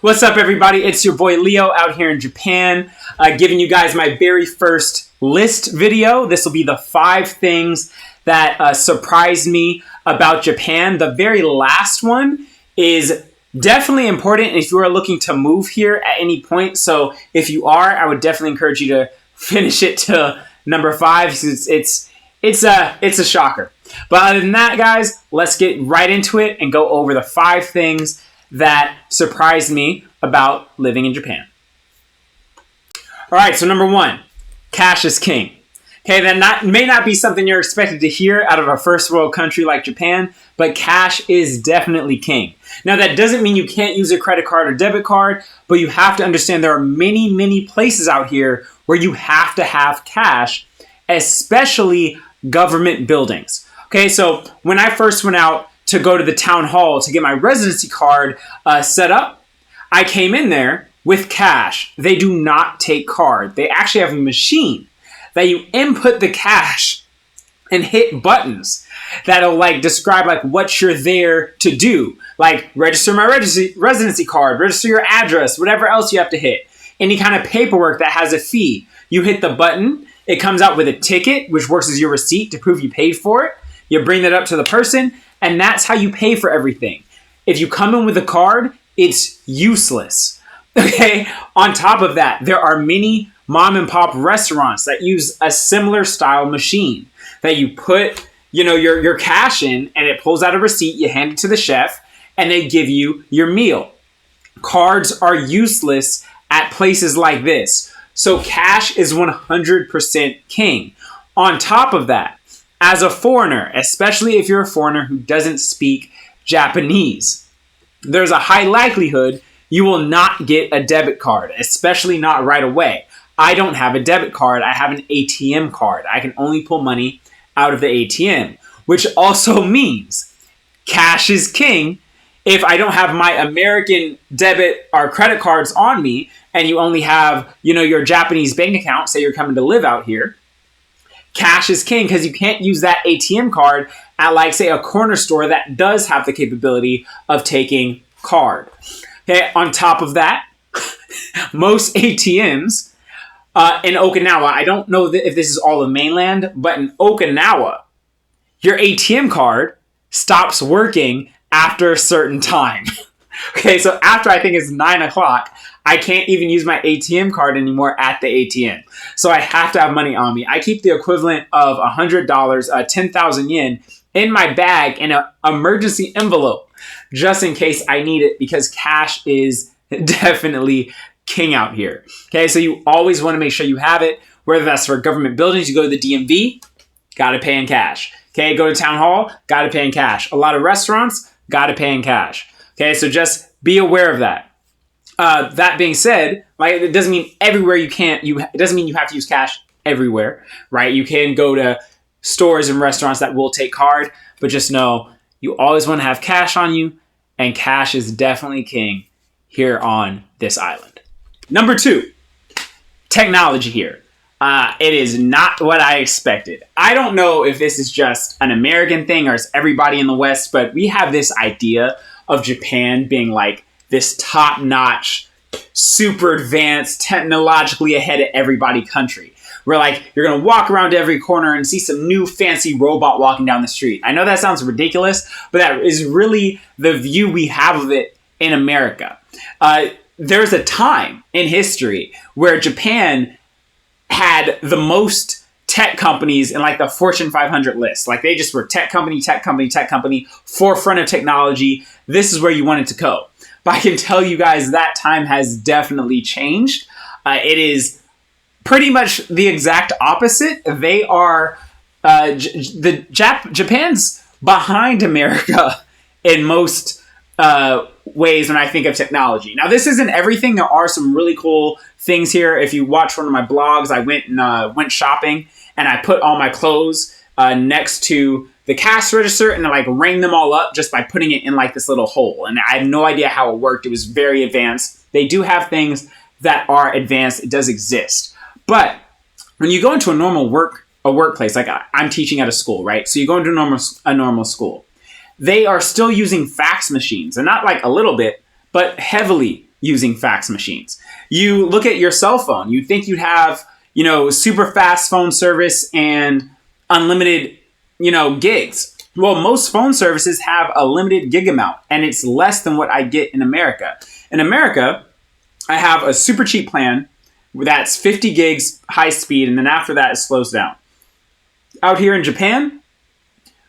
What's up, everybody? It's your boy Leo out here in Japan, giving you guys my very first list video. This will be the 5 things that surprised me about Japan. The very last one is definitely important if you are looking to move here at any point. So if you are, I would definitely encourage you to finish it to number 5. It's a shocker. But other than that, guys, let's get right into it and go over the 5 things that surprised me about living in Japan. All right, so number 1, cash is king. Okay, that may not be something you're expected to hear out of a first world country like Japan, but cash is definitely king. Now, that doesn't mean you can't use a credit card or debit card, but you have to understand there are many, many places out here where you have to have cash, especially government buildings. Okay, so when I first went out to go to the town hall to get my residency card set up, I came in there with cash. They do not take card. They actually have a machine that you input the cash and hit buttons that'll describe what you're there to do. Like register my residency card, register your address, whatever else you have to hit. Any kind of paperwork that has a fee. You hit the button, it comes out with a ticket, which works as your receipt to prove you paid for it. You bring that up to the person, and that's how you pay for everything. If you come in with a card, it's useless. Okay? On top of that, there are many mom and pop restaurants that use a similar style machine that you put, your cash in, and it pulls out a receipt, you hand it to the chef, and they give you your meal. Cards are useless at places like this. So cash is 100% king. On top of that, as a foreigner, especially if you're a foreigner who doesn't speak Japanese, there's a high likelihood you will not get a debit card, especially not right away. I don't have a debit card. I have an ATM card. I can only pull money out of the ATM, which also means cash is king. If I don't have my American debit or credit cards on me, and you only have, your Japanese bank account, say you're coming to live out here, cash is king because you can't use that ATM card at, say, a corner store that does have the capability of taking card. Okay, on top of that, most ATMs in Okinawa, I don't know if this is all the mainland, but in Okinawa, your ATM card stops working after a certain time. Okay, so after I think it's 9 o'clock, I can't even use my ATM card anymore at the ATM. So I have to have money on me. I keep the equivalent of $100, 10,000 yen, in my bag in an emergency envelope, just in case I need it, because cash is definitely king out here. Okay, so you always want to make sure you have it, whether that's for government buildings. You go to the DMV, got to pay in cash. Okay, go to town hall, got to pay in cash. A lot of restaurants, got to pay in cash. Okay, so just be aware of that. That being said, it doesn't mean everywhere it doesn't mean you have to use cash everywhere, right? You can go to stores and restaurants that will take card, but just know you always want to have cash on you, and cash is definitely king here on this island. Number 2, technology here. It is not what I expected. I don't know if this is just an American thing or it's everybody in the West, but we have this idea of Japan being this top-notch, super advanced, technologically ahead of everybody country. Where you're going to walk around every corner and see some new fancy robot walking down the street. I know that sounds ridiculous, but that is really the view we have of it in America. There's a time in history where Japan had the most tech companies in the Fortune 500 list. They just were tech company, forefront of technology. This is where you wanted to go. But I can tell you guys that time has definitely changed. It is pretty much the exact opposite. They are Japan's behind America in most ways when I think of technology. Now, this isn't everything. There are some really cool things here. If you watch one of my blogs, I went shopping and I put all my clothes next to the cash register and rang them all up just by putting it in this little hole. And I have no idea how it worked. It was very advanced. They do have things that are advanced. It does exist. But when you go into a workplace, I'm teaching at a school, right? So you go into a normal school. They are still using fax machines, and not a little bit, but heavily using fax machines. You look at your cell phone, you'd think you'd have, super fast phone service and unlimited, gigs. Well, most phone services have a limited gig amount, and it's less than what I get in America. In America, I have a super cheap plan that's 50 gigs high speed, and then after that, it slows down. Out here in Japan,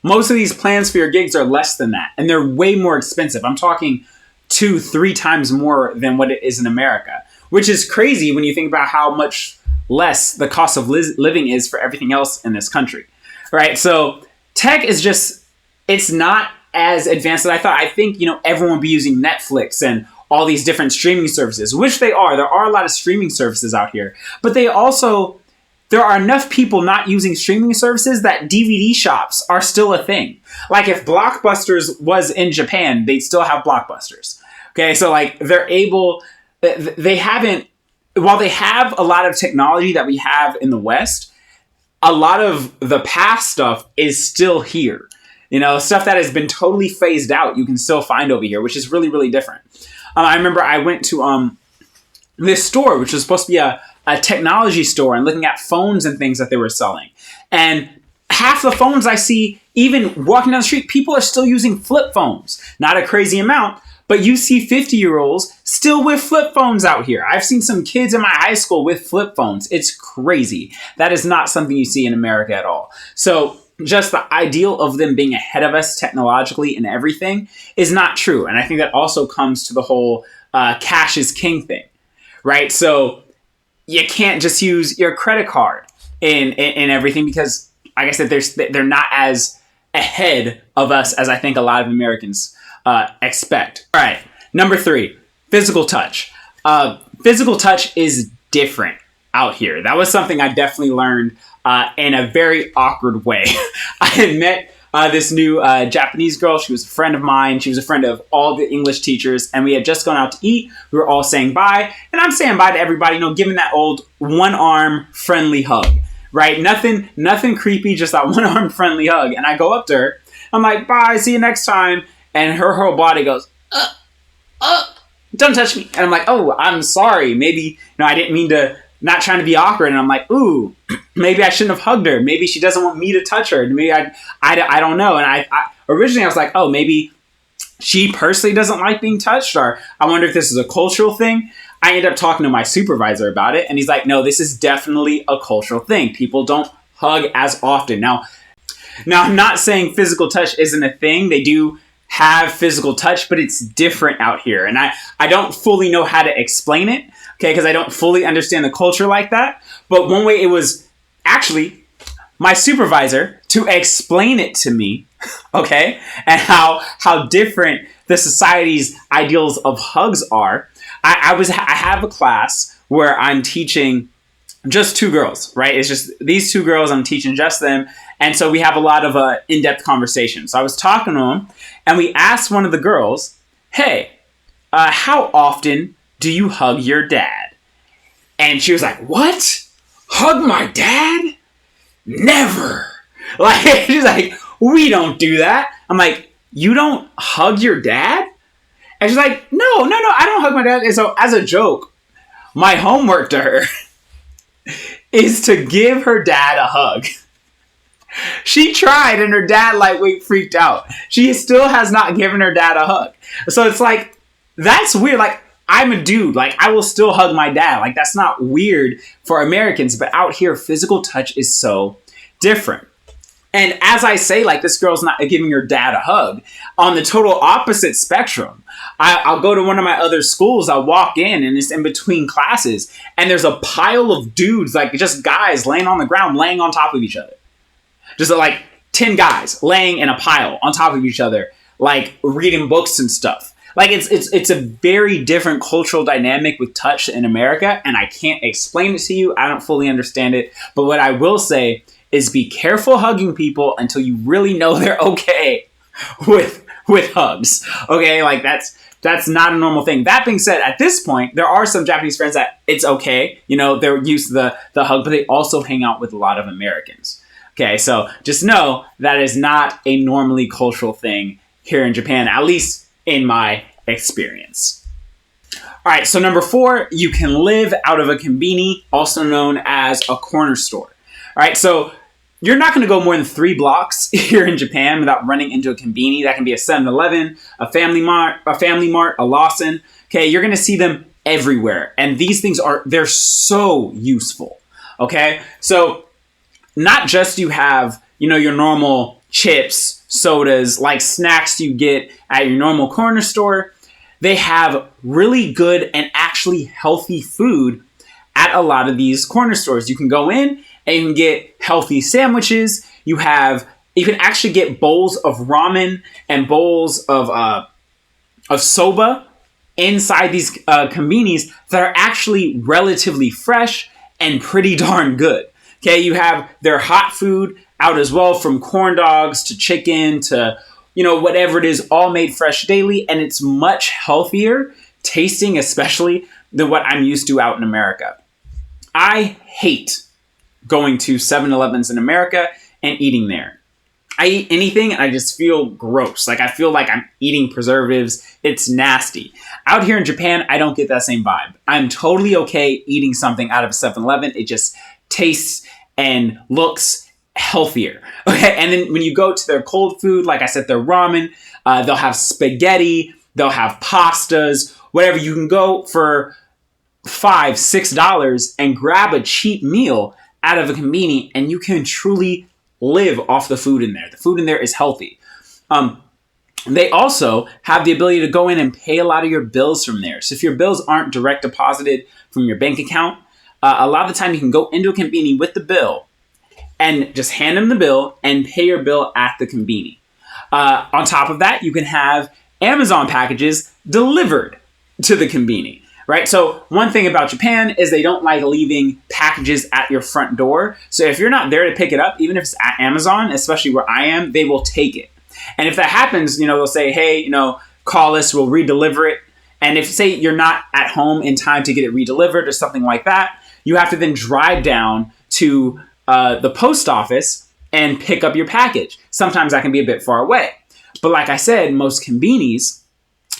most of these plans for your gigs are less than that, and they're way more expensive. I'm talking 2-3 times more than what it is in America, which is crazy when you think about how much less the cost of living is for everything else in this country, right? So tech is just, it's not as advanced as I thought. I think, everyone will be using Netflix and all these different streaming services, which they are. There are a lot of streaming services out here, but there are enough people not using streaming services that DVD shops are still a thing. Like if Blockbusters was in Japan, they'd still have Blockbusters. Okay, so like while they have a lot of technology that we have in the West, a lot of the past stuff is still here. Stuff that has been totally phased out, you can still find over here, which is really, really different. I remember I went to this store, which was supposed to be a technology store, and looking at phones and things that they were selling. And half the phones I see, even walking down the street, people are still using flip phones. Not a crazy amount, but you see 50-year-olds still with flip phones out here. I've seen some kids in my high school with flip phones. It's crazy. That is not something you see in America at all. So just the ideal of them being ahead of us technologically and everything is not true. And I think that also comes to the whole cash is king thing, right? So you can't just use your credit card in everything because, like I said, they're not as ahead of us as I think a lot of Americans expect. All right, number 3, physical touch. Physical touch is different out here. That was something I definitely learned in a very awkward way. I had met this new Japanese girl. She was a friend of mine. She was a friend of all the English teachers, and we had just gone out to eat. We were all saying bye, and I'm saying bye to everybody, giving that old one-arm friendly hug, right? Nothing creepy, just that one-arm friendly hug. And I go up to her. I'm like, bye, see you next time. And her whole body goes, don't touch me. And I'm like, oh, I'm sorry. Maybe, I didn't mean to, not trying to be awkward. And I'm like, ooh, maybe I shouldn't have hugged her. Maybe she doesn't want me to touch her. Maybe I don't know. And I originally I was like, oh, maybe she personally doesn't like being touched, or I wonder if this is a cultural thing. I ended up talking to my supervisor about it, and he's like, no, this is definitely a cultural thing. People don't hug as often. Now I'm not saying physical touch isn't a thing. They do have physical touch, but it's different out here. And I don't fully know how to explain it, okay, because I don't fully understand the culture like that. But one way it was actually my supervisor to explain it to me, okay, and how different the society's ideals of hugs are. I have a class where I'm teaching just 2 girls, right? It's just these 2 girls, I'm teaching just them. And so we have a lot of in-depth conversations. So I was talking to them, and we asked one of the girls, hey, how often do you hug your dad? And she was like, what? Hug my dad? Never. Like, she's like, we don't do that. I'm like, you don't hug your dad? And she's like, no, I don't hug my dad. And so as a joke, my homework to her is to give her dad a hug. She tried, and her dad freaked out. She still has not given her dad a hug. So it's like, that's weird. Like, I'm a dude. Like, I will still hug my dad. Like, that's not weird for Americans. But out here, physical touch is so different. And as I say, like, this girl's not giving her dad a hug. On the total opposite spectrum, I'll go to one of my other schools. I'll walk in, and it's in between classes. And there's a pile of dudes, like just guys laying on the ground, laying on top of each other. Just like 10 guys laying in a pile on top of each other, like reading books and stuff. Like it's a very different cultural dynamic with touch in America, and I can't explain it to you. I don't fully understand it. But what I will say is be careful hugging people until you really know they're okay with hugs. Okay, like that's not a normal thing. That being said, at this point, there are some Japanese friends that it's okay. They're used to the hug, but they also hang out with a lot of Americans. Okay, so just know that is not a normally cultural thing here in Japan, at least in my experience. All right, so number 4, you can live out of a combini, also known as a corner store. All right, so you're not going to go more than 3 blocks here in Japan without running into a combini. That can be a 7-Eleven, a Family Mart, a Lawson. Okay, you're going to see them everywhere. And these things they're so useful. Okay, so not just you have, your normal chips, sodas, like snacks you get at your normal corner store. They have really good and actually healthy food at a lot of these corner stores. You can go in and you can get healthy sandwiches. You can actually get bowls of ramen and bowls of soba inside these combinis that are actually relatively fresh and pretty darn good. Okay, you have their hot food out as well, from corn dogs to chicken to whatever it is, all made fresh daily, and it's much healthier tasting, especially than what I'm used to out in America. I hate going to 7-Elevens in America and eating there. I eat anything and I just feel gross. Like I feel like I'm eating preservatives. It's nasty. Out here in Japan, I don't get that same vibe. I'm totally okay eating something out of 7-Eleven. It just tastes and looks healthier. Okay, and then when you go to their cold food, like I said, their ramen, they'll have spaghetti, they'll have pastas, whatever. You can go for $5, $6 and grab a cheap meal out of a combini, and you can truly live off the food in there. The food in there is healthy. They also have the ability to go in and pay a lot of your bills from there. So if your bills aren't direct deposited from your bank account, a lot of the time you can go into a combini with the bill and just hand them the bill and pay your bill at the combini. On top of that, you can have Amazon packages delivered to the combini, right? So one thing about Japan is they don't like leaving packages at your front door. So if you're not there to pick it up, even if it's at Amazon, especially where I am, they will take it. And if that happens, they'll say, hey, call us, we'll redeliver it. And if, say, you're not at home in time to get it redelivered or something like that, you have to then drive down to the post office and pick up your package. Sometimes that can be a bit far away. But like I said, most combinis,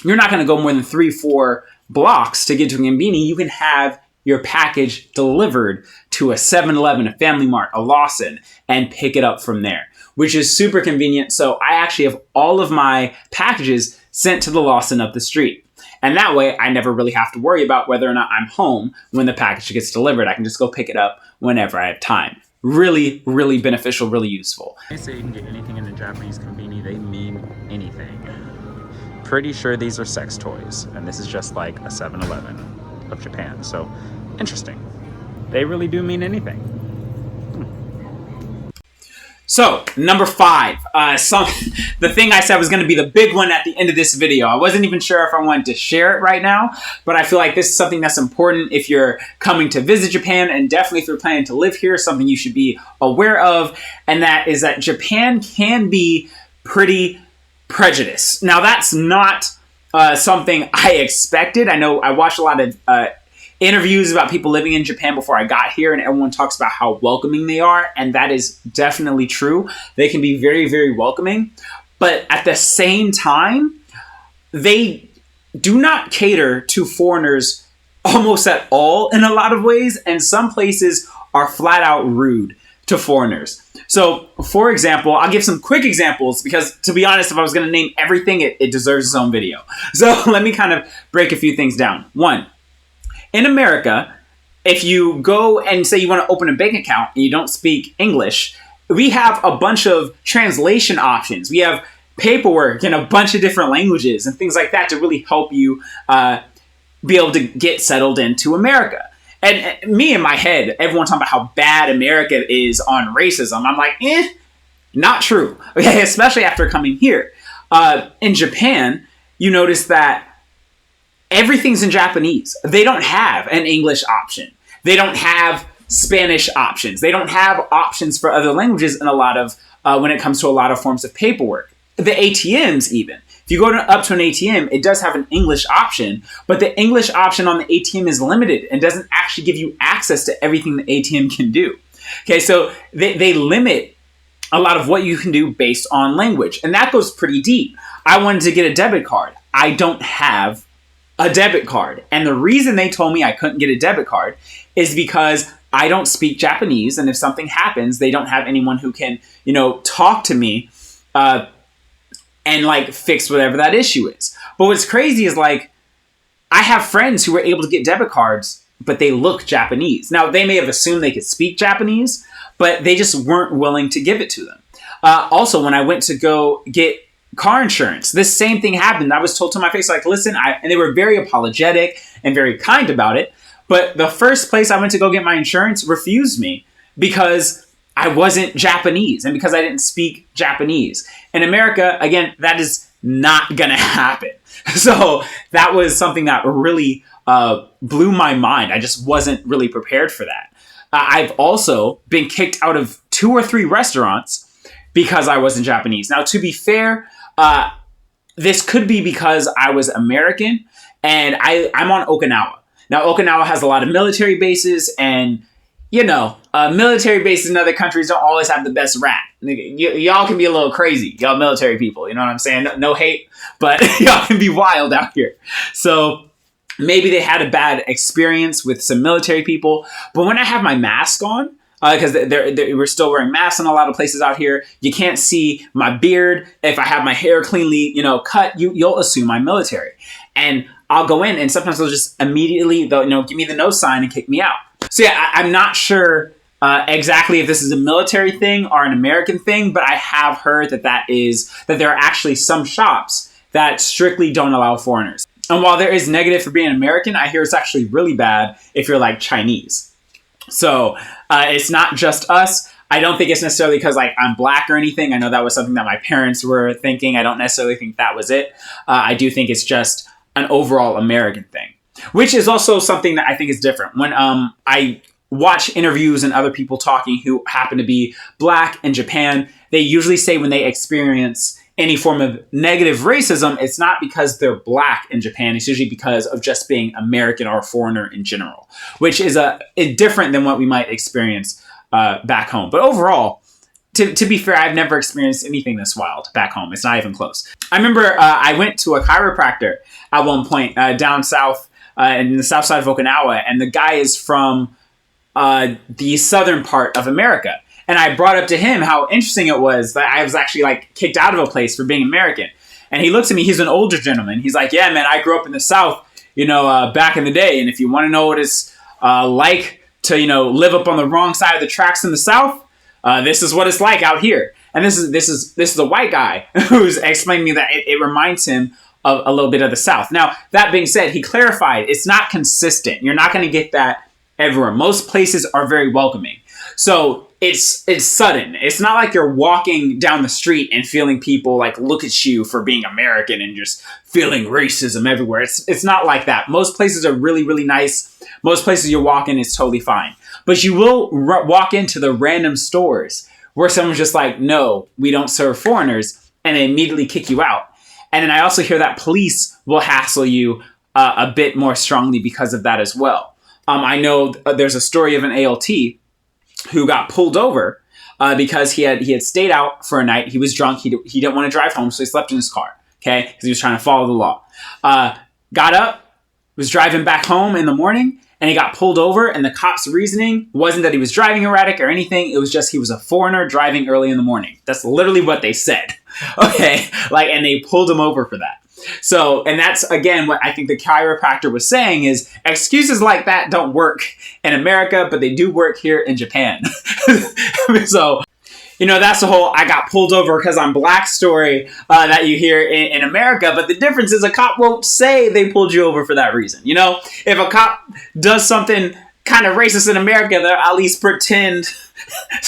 you're not going to go more than 3-4 blocks to get to a combini. You can have your package delivered to a 7-Eleven, a Family Mart, a Lawson, and pick it up from there, which is super convenient. So I actually have all of my packages sent to the Lawson up the street. And that way, I never really have to worry about whether or not I'm home when the package gets delivered. I can just go pick it up whenever I have time. Really, really beneficial, really useful. They say you can get anything in a Japanese combini, they mean anything. Pretty sure these are sex toys, and this is just like a 7-Eleven of Japan. So, interesting. They really do mean anything. So, number 5, the thing I said was going to be the big one at the end of this video. I wasn't even sure if I wanted to share it right now, but I feel like this is something that's important if you're coming to visit Japan, and definitely if you're planning to live here, something you should be aware of, and that is that Japan can be pretty prejudiced. Now, that's not something I expected. I know I watched a lot of interviews about people living in Japan before I got here, and everyone talks about how welcoming they are, and that is definitely true. They can be very, very welcoming, but at the same time, they do not cater to foreigners almost at all in a lot of ways, and some places are flat out rude to foreigners. So, for example, I'll give some quick examples because, to be honest, if I was going to name everything, it deserves its own video. So let me kind of break a few things down. 1, in America, if you go and say you want to open a bank account and you don't speak English, we have a bunch of translation options. We have paperwork in a bunch of different languages and things like that to really help you be able to get settled into America. And me in my head, everyone talking about how bad America is on racism. I'm like, not true. Okay, especially after coming here. In Japan, you notice that everything's in Japanese. They don't have an English option. They don't have Spanish options. They don't have options for other languages in a lot of, when it comes to a lot of forms of paperwork. The ATMs even. If you go up to an ATM, it does have an English option, but the English option on the ATM is limited and doesn't actually give you access to everything the ATM can do. Okay, so they limit a lot of what you can do based on language, and that goes pretty deep. I wanted to get a debit card. I don't have a debit card. And the reason they told me I couldn't get a debit card is because I don't speak Japanese. And if something happens, they don't have anyone who can, talk to me and like fix whatever that issue is. But what's crazy is like, I have friends who were able to get debit cards, but they look Japanese. Now, they may have assumed they could speak Japanese, but they just weren't willing to give it to them. Also, when I went to go get car insurance, this same thing happened. I was told to my face, like, listen, and they were very apologetic and very kind about it. But the first place I went to go get my insurance refused me because I wasn't Japanese and because I didn't speak Japanese. In America, again, that is not going to happen. So that was something that really blew my mind. I just wasn't really prepared for that. I've also been kicked out of 2 or 3 restaurants because I wasn't Japanese. Now, to be fair, this could be because I was American and I'm on Okinawa. Now, Okinawa has a lot of military bases and, military bases in other countries don't always have the best rap. Y'all can be a little crazy. Y'all military people, you know what I'm saying? No hate, but y'all can be wild out here. So maybe they had a bad experience with some military people. But when I have my mask on, because we're still wearing masks in a lot of places out here, you can't see my beard. If I have my hair cleanly, cut, you'll assume I'm military. And I'll go in and sometimes they'll just immediately, give me the no sign and kick me out. So yeah, I'm not sure exactly if this is a military thing or an American thing, but I have heard that there are actually some shops that strictly don't allow foreigners. And while there is negative for being American, I hear it's actually really bad if you're like Chinese. So it's not just us. I don't think it's necessarily because like I'm black or anything. I know that was something that my parents were thinking. I don't necessarily think that was it. I do think it's just an overall American thing, which is also something that I think is different. When I watch interviews and other people talking who happen to be black in Japan, they usually say when they experience any form of negative racism, it's not because they're black in Japan. It's usually because of just being American or a foreigner in general, which is different than what we might experience back home. But overall, to be fair, I've never experienced anything this wild back home. It's not even close. I remember I went to a chiropractor at one point down south in the south side of Okinawa, and the guy is from the southern part of America. And I brought up to him how interesting it was that I was actually like kicked out of a place for being American. And he looks at me, he's an older gentleman. He's like, yeah, man, I grew up in the South, back in the day. And if you want to know what it's like to, live up on the wrong side of the tracks in the South, this is what it's like out here. And this is a white guy who's explaining to me that it reminds him of a little bit of the South. Now, that being said, he clarified it's not consistent. You're not going to get that everywhere. Most places are very welcoming. So it's sudden. It's not like you're walking down the street and feeling people like look at you for being American and just feeling racism everywhere. It's not like that. Most places are really, really nice. Most places you walk in is totally fine. But you will walk into the random stores where someone's just like, no, we don't serve foreigners, and they immediately kick you out. And then I also hear that police will hassle you a bit more strongly because of that as well. I know there's a story of an ALT who got pulled over because he had stayed out for a night. He was drunk. He didn't want to drive home, so he slept in his car, okay? Because he was trying to follow the law. Got up, was driving back home in the morning, and he got pulled over, and the cop's reasoning wasn't that he was driving erratic or anything. It was just he was a foreigner driving early in the morning. That's literally what they said, okay? And they pulled him over for that. So, and that's, again, what I think the chiropractor was saying is excuses like that don't work in America, but they do work here in Japan. So, that's the whole I got pulled over because I'm black story that you hear in America. But the difference is a cop won't say they pulled you over for that reason. If a cop does something kind of racist in America, they'll at least pretend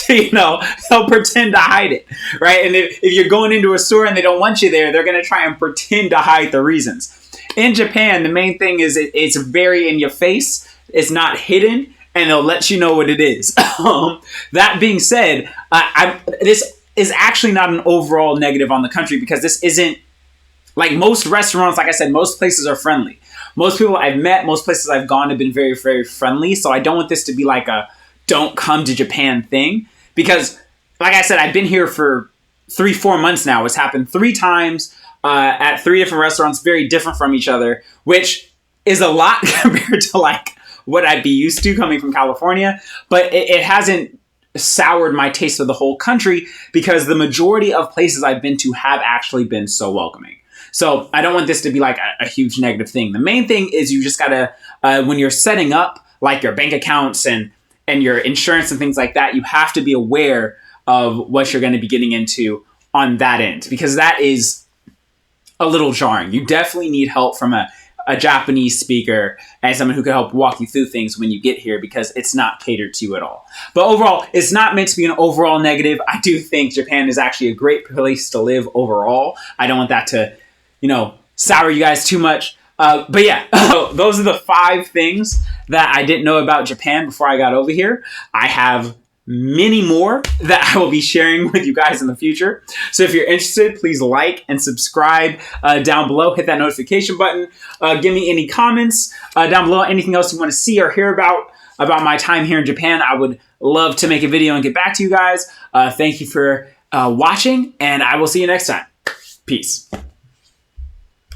they'll pretend to hide it, right? And if you're going into a store and they don't want you there, they're going to try and pretend to hide the reasons. In Japan, the main thing is it's very in your face. It's not hidden, and they'll let you know what it is. That being said, this is actually not an overall negative on the country because this isn't like most restaurants. Like I said, most places are friendly. Most people I've met, most places I've gone have been very, very friendly. So I don't want this to be like a don't come to Japan thing. Because, like I said, I've been here for 3-4 months now. It's happened 3 times at 3 different restaurants, very different from each other, which is a lot compared to like what I'd be used to coming from California, but it hasn't soured my taste of the whole country because the majority of places I've been to have actually been so welcoming. So I don't want this to be like a huge negative thing. The main thing is you just gotta, when you're setting up like your bank accounts and your insurance and things like that, you have to be aware of what you're going to be getting into on that end, because that is a little jarring. You definitely need help from a Japanese speaker and someone who can help walk you through things when you get here, because it's not catered to you at all. But overall, it's not meant to be an overall negative. I do think Japan is actually a great place to live overall. I don't want that to, sour you guys too much. But yeah, those are the 5 things that I didn't know about Japan before I got over here. I have many more that I will be sharing with you guys in the future. So if you're interested, please like and subscribe down below. Hit that notification button. Give me any comments down below. Anything else you want to see or hear about my time here in Japan. I would love to make a video and get back to you guys. Thank you for watching, and I will see you next time. Peace.